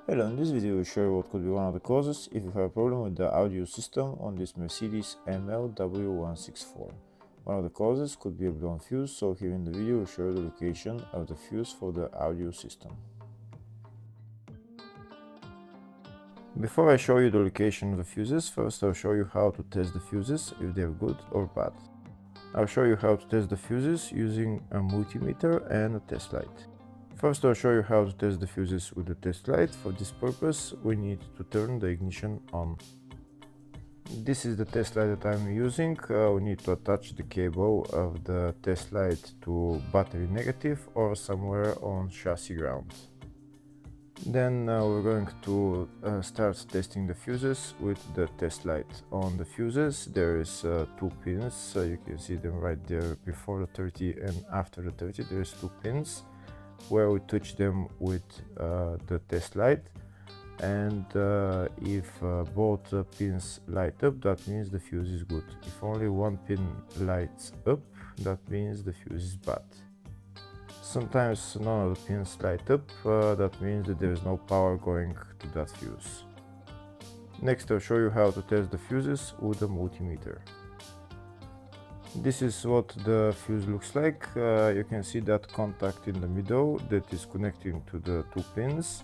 Hello, in this video we show you what could be one of the causes if you have a problem with the audio system on this Mercedes ML164. One of the causes could be a blown fuse, so here in the video we show you the location of the fuse for the audio system. Before I show you the location of the fuses, first I'll show you how to test the fuses, if they're good or bad. I'll show you how to test the fuses using a multimeter and a test light. First, I'll show you how to test the fuses with the test light. For this purpose, we need to turn the ignition on. This is the test light that I'm using. We need to attach the cable of the test light to battery negative or somewhere on chassis ground. Then we're going to start testing the fuses with the test light. On the fuses there is 2 pins, you can see them right there before the 30 and after the 30. There's 2 pins where we touch them with the test light, and if both pins light up, that means the fuse is good. If only one pin lights up, that means the fuse is bad. Sometimes none of the pins light up, that means that there is no power going to that fuse. Next, I'll show you how to test the fuses with a multimeter. This is what the fuse looks like. You can see that contact in the middle that is connecting to the 2 pins.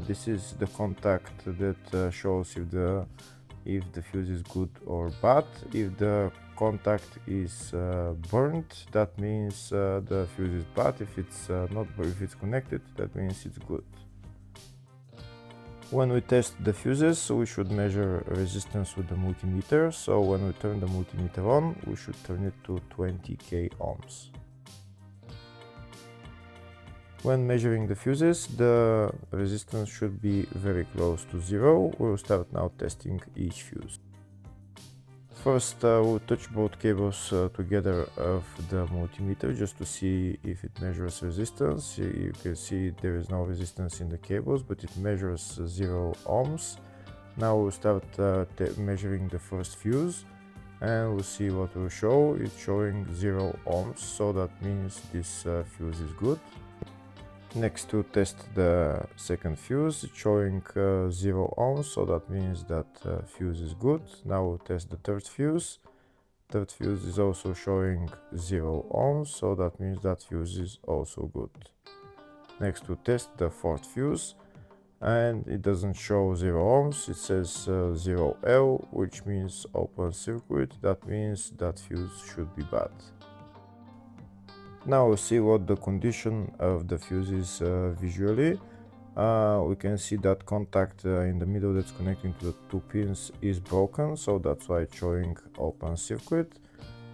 This is the contact that shows if the fuse is good or bad. If the contact is burnt, that means the fuse is bad. If it's not, if it's connected, that means it's good. When we test the fuses, we should measure resistance with the multimeter. So when we turn the multimeter on, we should turn it to 20k ohms. When measuring the fuses, the resistance should be very close to 0. We'll start now testing each fuse. First, we'll touch both cables together of the multimeter just to see if it measures resistance. You can see there is no resistance in the cables, but it measures 0 ohms. Now we'll start measuring the first fuse, and we'll see what will show. It's showing 0 ohms, so that means this fuse is good. Next, to test the second fuse, it's showing 0 ohms, so that means that fuse is good. Now we'll test the third fuse. Third fuse is also showing 0 ohms, so that means that fuse is also good. Next, we'll test the fourth fuse, and it doesn't show 0 ohms, it says 0L, which means open circuit. That means that fuse should be bad. Now we'll see what the condition of the fuse is visually. We can see that contact in the middle that's connecting to the 2 pins is broken, so that's why it's showing open circuit.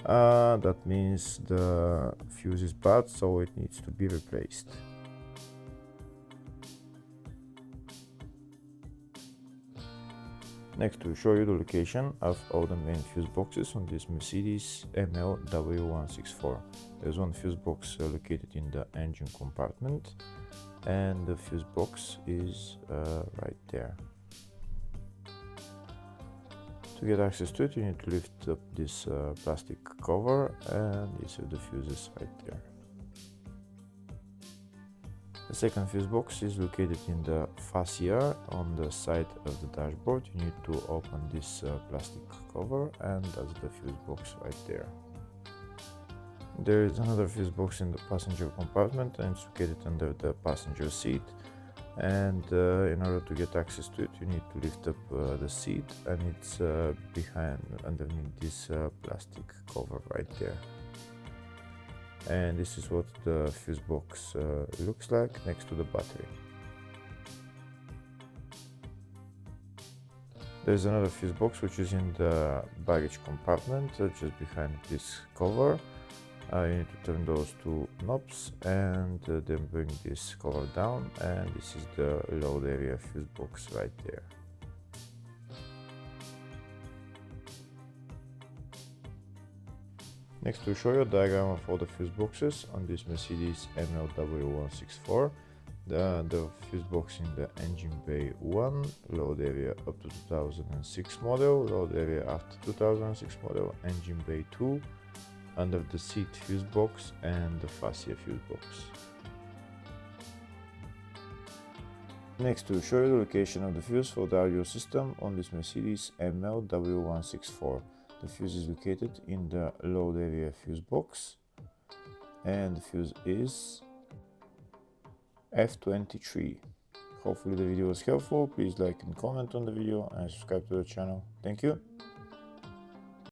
That means the fuse is bad, so it needs to be replaced. Next, we'll show you the location of all the main fuse boxes on this Mercedes ML164. There's one fuse box located in the engine compartment, and the fuse box is right there. To get access to it, you need to lift up this plastic cover, and these are the fuses right there. The second fuse box is located in the fascia on the side of the dashboard. You need to open this plastic cover, and that's the fuse box right there. There is another fuse box in the passenger compartment, and it's located under the passenger seat. And in order to get access to it, you need to lift up the seat, and it's underneath this plastic cover right there. And this is what the fuse box looks like next to the battery. There's another fuse box which is in the baggage compartment just behind this cover. You need to turn those 2 knobs and then bring this cover down, and this is the load area fuse box right there. Next, we'll show you a diagram of all the fuse boxes on this Mercedes ML164. The fuse box in the engine bay 1, load area up to 2006 model, load area after 2006 model, engine bay 2, under the seat fuse box, and the fascia fuse box. Next, to show you the location of the fuse for the audio system on this Mercedes ML164. The fuse is located in the load area fuse box, and the fuse is F23. Hopefully the video was helpful. Please like and comment on the video and subscribe to the channel. Thank you.